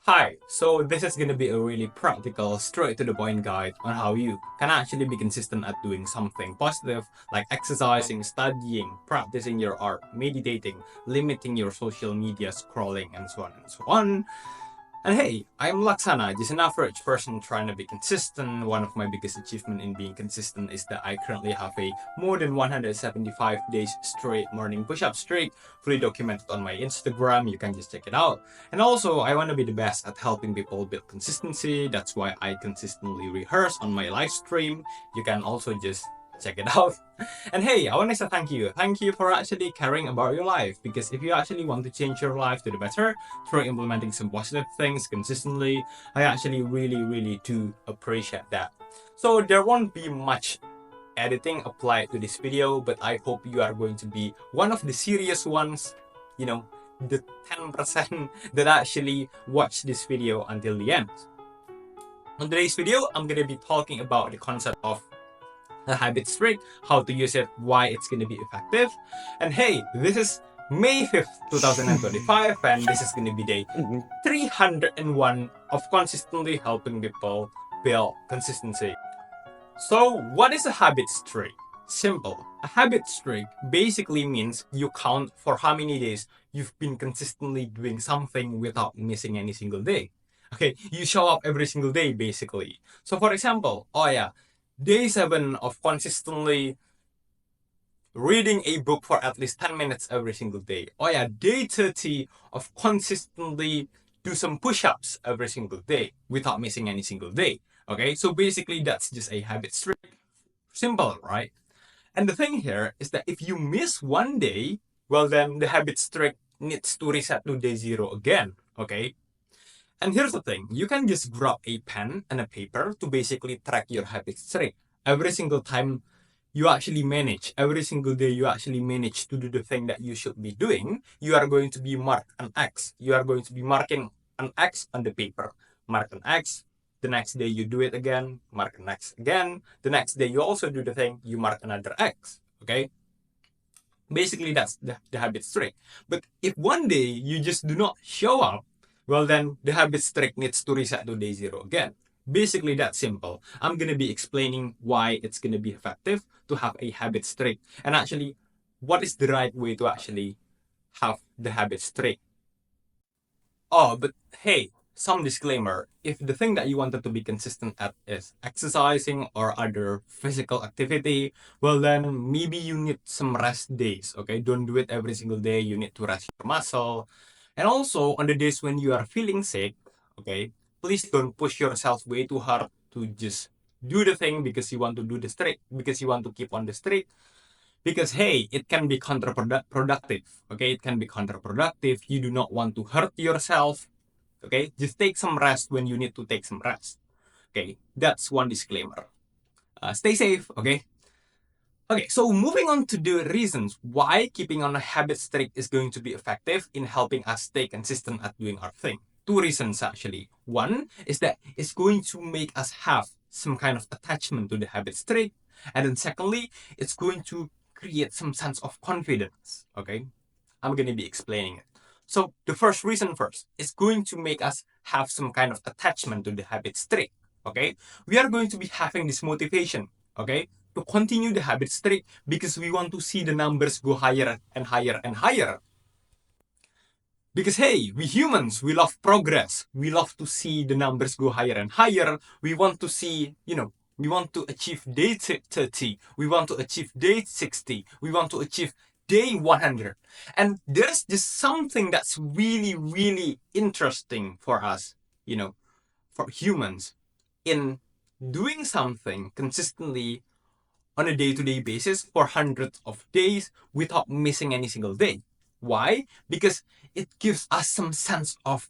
Hi, so this is gonna be a really practical, straight to the point guide on how you can actually be consistent at doing something positive like exercising, studying, practicing your art, meditating, limiting your social media scrolling, and so on and so on. And hey, I'm Laksana, just an average person trying to be consistent. One of my biggest achievements in being consistent is that I currently have a more than 175 days straight morning push-up streak, fully documented on my Instagram. You can just check it out. And also, I want to be the best at helping people build consistency. That's why I consistently rehearse on my live stream. You can also just check it out. And hey, I want to say thank you. Thank you for actually caring about your life, because if you actually want to change your life to the better through implementing some positive things consistently, I actually really do appreciate that. So there won't be much editing applied to this video, but I hope you are going to be one of the serious ones, the 10% that actually watch this video until the end. On today's video, I'm going to be talking about the concept of a habit streak, how to use it, why it's going to be effective. And hey, this is May 5th, 2025, and this is going to be day 301 of consistently helping people build consistency. So, what is a habit streak? Simple. A habit streak basically means you count for how many days you've been consistently doing something without missing any single day. Okay, you show up every single day basically. So, for example, day 7 of consistently reading a book for at least 10 minutes every single day. Day 30 of consistently do some push-ups every single day without missing any single day. Okay, so basically that's just a habit streak. Simple, right? And the thing here is that if you miss one day, well then the habit streak needs to reset to day 0 again. Okay, and here's the thing, you can just grab a pen and a paper to basically track your habit streak. Every single time you actually manage, every single day you actually manage to do the thing that you should be doing, you are going to be marked an X. You are going to be marking an X on the paper. Mark an X. The next day you do it again, mark an X again. The next day you also do the thing, you mark another X. Okay? Basically, that's the habit streak. But if one day you just do not show up, well then the habit streak needs to reset to day 0 again. Basically, that's simple. I'm going to be explaining why it's going to be effective to have a habit streak, and actually what is the right way to actually have the habit streak. Oh, but hey, some disclaimer. If the thing that you wanted to be consistent at is exercising or other physical activity, well then maybe you need some rest days, okay? Don't do it every single day. You need to rest your muscle. And also on the days when you are feeling sick, okay, please don't push yourself way too hard to just do the thing because you want to do the streak, because you want to keep on the streak. Because hey, it can be counterproductive. Okay, it can be counterproductive. You do not want to hurt yourself. Okay, just take some rest when you need to take some rest. Okay, that's one disclaimer. Stay safe. Okay. Okay, so moving on to the reasons why keeping on a habit streak is going to be effective in helping us stay consistent at doing our thing. Two reasons actually. One is that it's going to make us have some kind of attachment to the habit streak. And then secondly, it's going to create some sense of confidence. Okay, I'm going to be explaining it. So the first reason first, it's going to make us have some kind of attachment to the habit streak. Okay, we are going to be having this motivation. Okay, to continue the habit streak because we want to see the numbers go higher and higher and higher. Because hey, we humans, we love progress. We love to see the numbers go higher and higher. We want to see, we want to achieve day 30. We want to achieve day 60. We want to achieve day 100. And there's just something that's really interesting for us, for humans, in doing something consistently on a day-to-day basis for hundreds of days without missing any single day. Why? Because it gives us some sense of,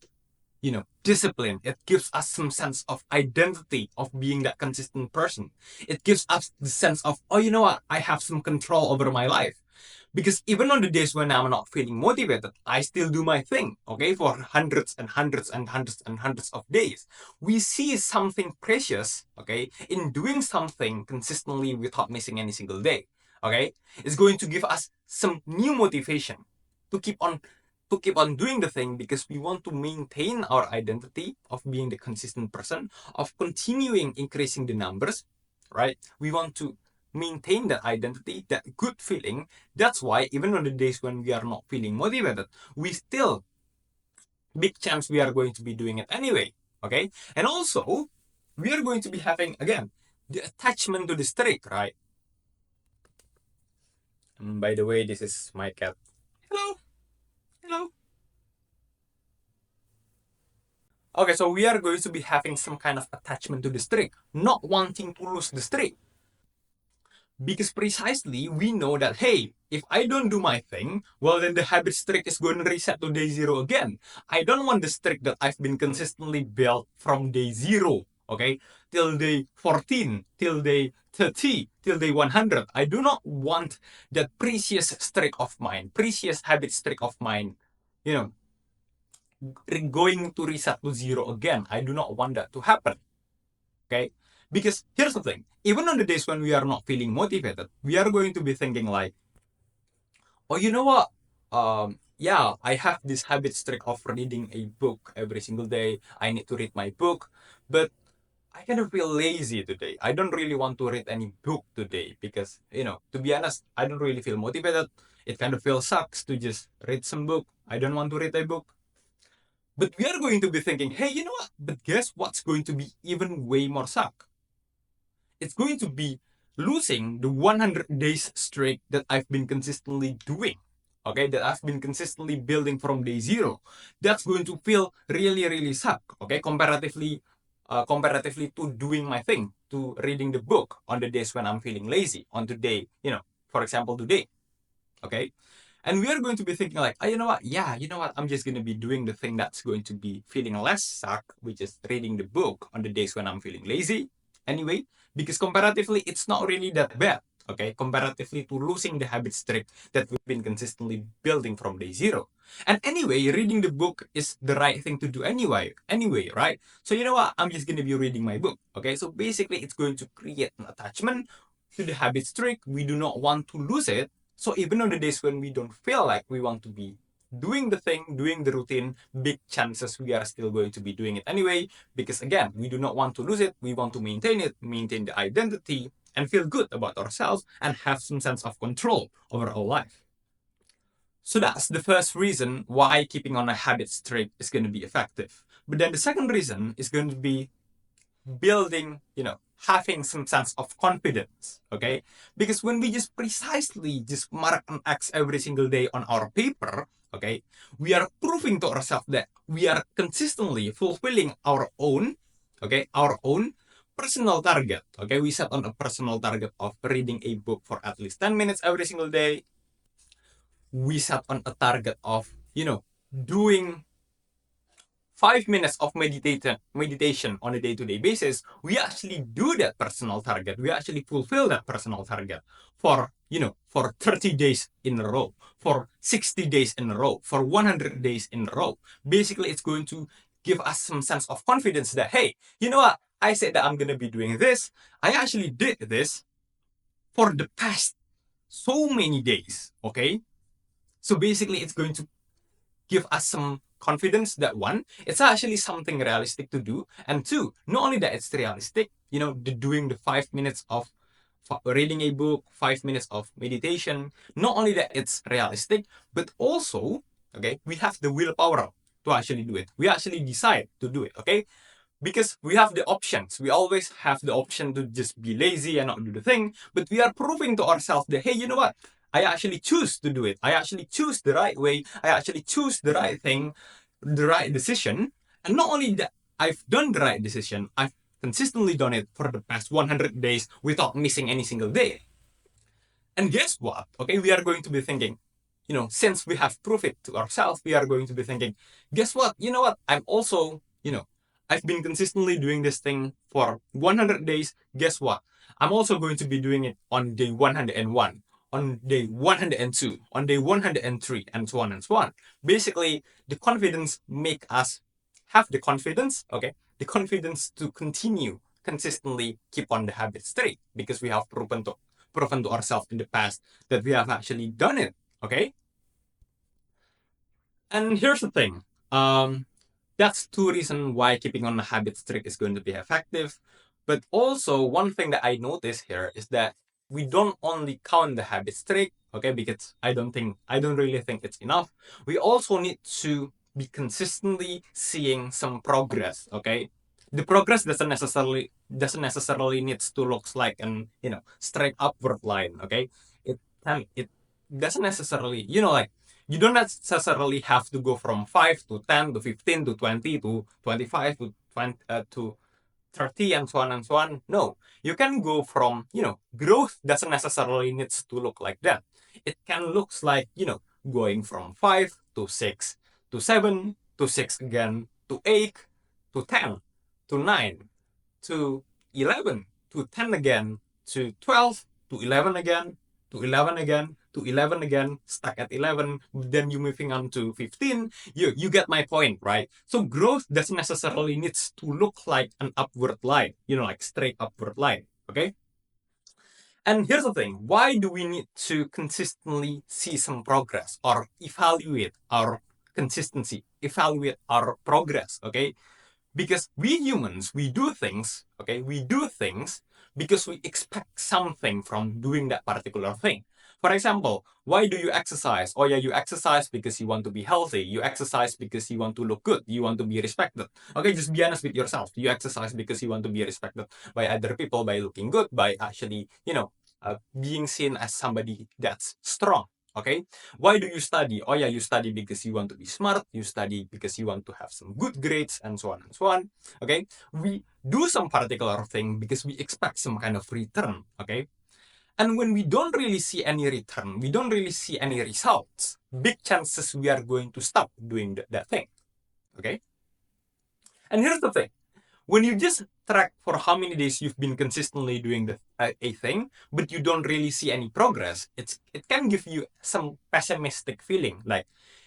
discipline. It gives us some sense of identity of being that consistent person. It gives us the sense of, oh, you know what? I have some control over my life. Because even on the days when I'm not feeling motivated, I still do my thing, okay, for hundreds and hundreds and hundreds and hundreds of days. We see something precious, okay, in doing something consistently without missing any single day, okay? It's going to give us some new motivation to keep on to keep on doing the thing because we want to maintain our identity of being the consistent person, of continuing increasing the numbers, right? We want to maintain that identity, that good feeling. That's why even on the days when we are not feeling motivated, we still, big chance we are going to be doing it anyway, okay? And also, we are going to be having, again, the attachment to the streak, right? And by the way, this is my cat. Hello. Hello. Okay, so we are going to be having some kind of attachment to the streak, not wanting to lose the streak. Because precisely we know that, hey, if I don't do my thing, well, then the habit streak is going to reset to day zero again. I don't want the streak that I've been consistently built from day zero, okay, till day 14, till day 30, till day 100. I do not want that precious streak of mine, precious habit streak of mine, you know, going to reset to zero again. I do not want that to happen. Okay? Because here's the thing, even on the days when we are not feeling motivated, we are going to be thinking like, oh, you know what? Yeah, I have this habit streak of reading a book every single day. I need to read my book, but I kind of feel lazy today. I don't really want to read any book today because, to be honest, I don't really feel motivated. It kind of feels sucks to just read some book. I don't want to read a book. But we are going to be thinking, hey, you know what? But guess what's going to be even way more suck? It's going to be losing the 100 days streak that I've been consistently doing. Okay, that I've been consistently building from day zero. That's going to feel really, really suck. Okay, comparatively to doing my thing, to reading the book on the days when I'm feeling lazy. On today, for example, today. Okay, and we are going to be thinking like, oh, you know what? Yeah, you know what? I'm just going to be doing the thing that's going to be feeling less suck, which is reading the book on the days when I'm feeling lazy. Anyway, because comparatively, it's not really that bad. Okay, comparatively to losing the habit streak that we've been consistently building from day zero. And anyway, reading the book is the right thing to do anyway. Anyway, right? So you know what? I'm just going to be reading my book. Okay, so basically, it's going to create an attachment to the habit streak. We do not want to lose it. So even on the days when we don't feel like we want to be doing the thing, doing the routine, big chances we are still going to be doing it anyway, because again, we do not want to lose it. We want to maintain it, maintain the identity, and feel good about ourselves and have some sense of control over our life. So that's the first reason why keeping on a habit streak is going to be effective. But then the second reason is going to be building, having some sense of confidence, okay? Because when we just precisely just mark an X every single day on our paper, okay, we are proving to ourselves that we are consistently fulfilling our own personal target, okay? We set on a personal target of reading a book for at least 10 minutes every single day. We set on a target of, doing 5 minutes of meditation on a day-to-day basis. We actually do that personal target. We actually fulfill that personal target for 30 days in a row, for 60 days in a row, for 100 days in a row. Basically, it's going to give us some sense of confidence that, hey, you know what? I said that I'm going to be doing this. I actually did this for the past so many days, okay? So basically, it's going to give us some confidence that one, it's actually something realistic to do, and two, not only that it's realistic, doing the 5 minutes of reading a book, 5 minutes of meditation, not only that it's realistic, but also, okay, we have the willpower to actually do it. We actually decide to do it, okay? Because we have the options. We always have the option to just be lazy and not do the thing, but we are proving to ourselves that, hey, you know what? I actually choose to do it. I actually choose the right way. I actually choose the right thing, the right decision. And not only that, I've done the right decision, I've consistently done it for the past 100 days without missing any single day. And guess what? Okay, we are going to be thinking, since we have proved it to ourselves, we are going to be thinking, guess what? You know what? I'm also, I've been consistently doing this thing for 100 days. Guess what? I'm also going to be doing it on day 101, on day 102, on day 103, and so on and so on. Basically, the confidence make us have the confidence, okay? The confidence to continue consistently keep on the habit straight because we have proven to ourselves in the past that we have actually done it, okay? And here's the thing. That's two reasons why keeping on a habit streak is going to be effective. But also, one thing that I notice here is that we don't only count the habit streak, okay, because I don't really think it's enough. We also need to be consistently seeing some progress, okay? The progress doesn't necessarily needs to look like an straight upward line, okay? It doesn't necessarily like you don't necessarily have to go from 5 to 10 to 15 to 20 to 25 to 20 to 30 and so on and so on. No, you can go from growth doesn't necessarily needs to look like that. It can looks like going from 5 to 6 to 7 to 6 again to 8 to 10 to 9 to 11 to 10 again to 12 to 11 again to 11 again to 11 again, stuck at 11, then you moving on to 15. You get my point, right? So growth doesn't necessarily needs to look like an upward line, like straight upward line, okay? And here's the thing, why do we need to consistently see some progress or evaluate our consistency, evaluate our progress, okay? Because we humans, we do things, okay? We do things because we expect something from doing that particular thing. For example, why do you exercise? Oh yeah, you exercise because you want to be healthy. You exercise because you want to look good. You want to be respected. Okay, just be honest with yourself. You exercise because you want to be respected by other people, by looking good, by actually, being seen as somebody that's strong. Okay, why do you study? Oh yeah, you study because you want to be smart. You study because you want to have some good grades and so on and so on. Okay, we do some particular thing because we expect some kind of return. Okay, and when we don't really see any return, we don't really see any results, big chances we are going to stop doing that thing. Okay, and here's the thing, when you just track for how many days you've been consistently doing a thing, but you don't really see any progress, it can give you some pessimistic feeling. Like,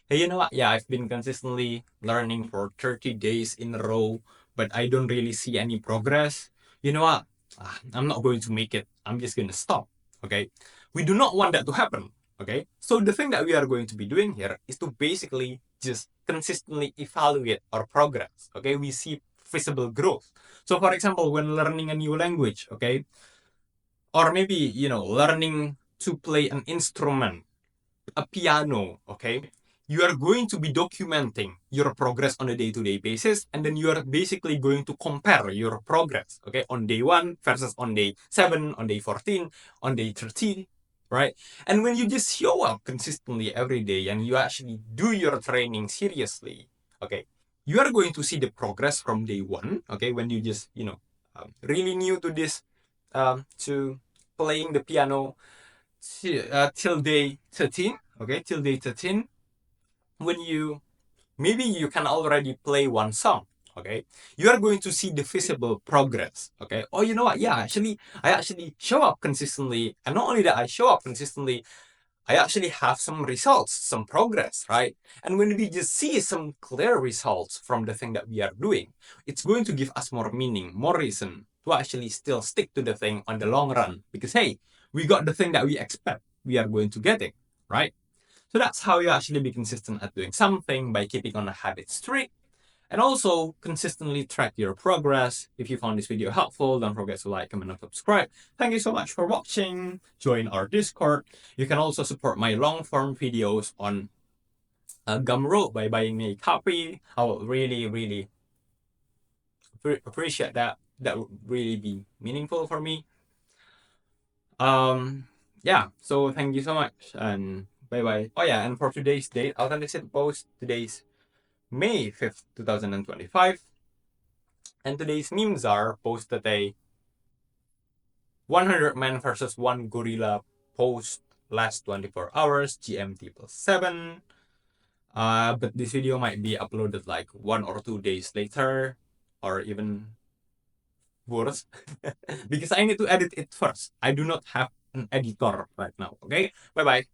hey, you know what? Yeah, I've been consistently learning for 30 days in a row, but I don't really see any progress. You know what? I'm not going to make it. I'm just going to stop. Okay. We do not want that to happen. Okay. So the thing that we are going to be doing here is to basically just consistently evaluate our progress. Okay. We see visible growth. So for example, when learning a new language, okay, or maybe, learning to play an instrument, a piano, okay, you are going to be documenting your progress on a day-to-day basis, and then you are basically going to compare your progress, okay, on day 1 versus on day 7, on day 14, on day 13, right? And when you just show up consistently every day and you actually do your training seriously, okay, you are going to see the progress from day 1, okay, when you just, really new to this, to playing the piano, till day 13, okay, till day 13, when maybe you can already play one song, okay, you are going to see the visible progress, okay. Oh, you know what, yeah, I actually show up consistently, and not only that I show up consistently, I actually have some results, some progress, right? And when we just see some clear results from the thing that we are doing, it's going to give us more meaning, more reason to actually still stick to the thing on the long run. Because hey, we got the thing that we expect we are going to get it, right? So that's how you actually be consistent at doing something, by keeping on a habit streak, and also consistently track your progress. If you found this video helpful, don't forget to like, comment, and subscribe. Thank you so much for watching. Join our Discord. You can also support my long form videos on Gumroad by buying me a copy. I will really, really appreciate that. That would really be meaningful for me. Yeah, so thank you so much, and bye bye. Oh yeah, and for today's date, Authenticity post today's May 5th, 2025. And today's memes are posted a 100 men versus 1 gorilla post last 24 hours, GMT +7. But this video might be uploaded like 1 or 2 days later, or even worse, because I need to edit it first. I do not have an editor right now. Okay, bye bye.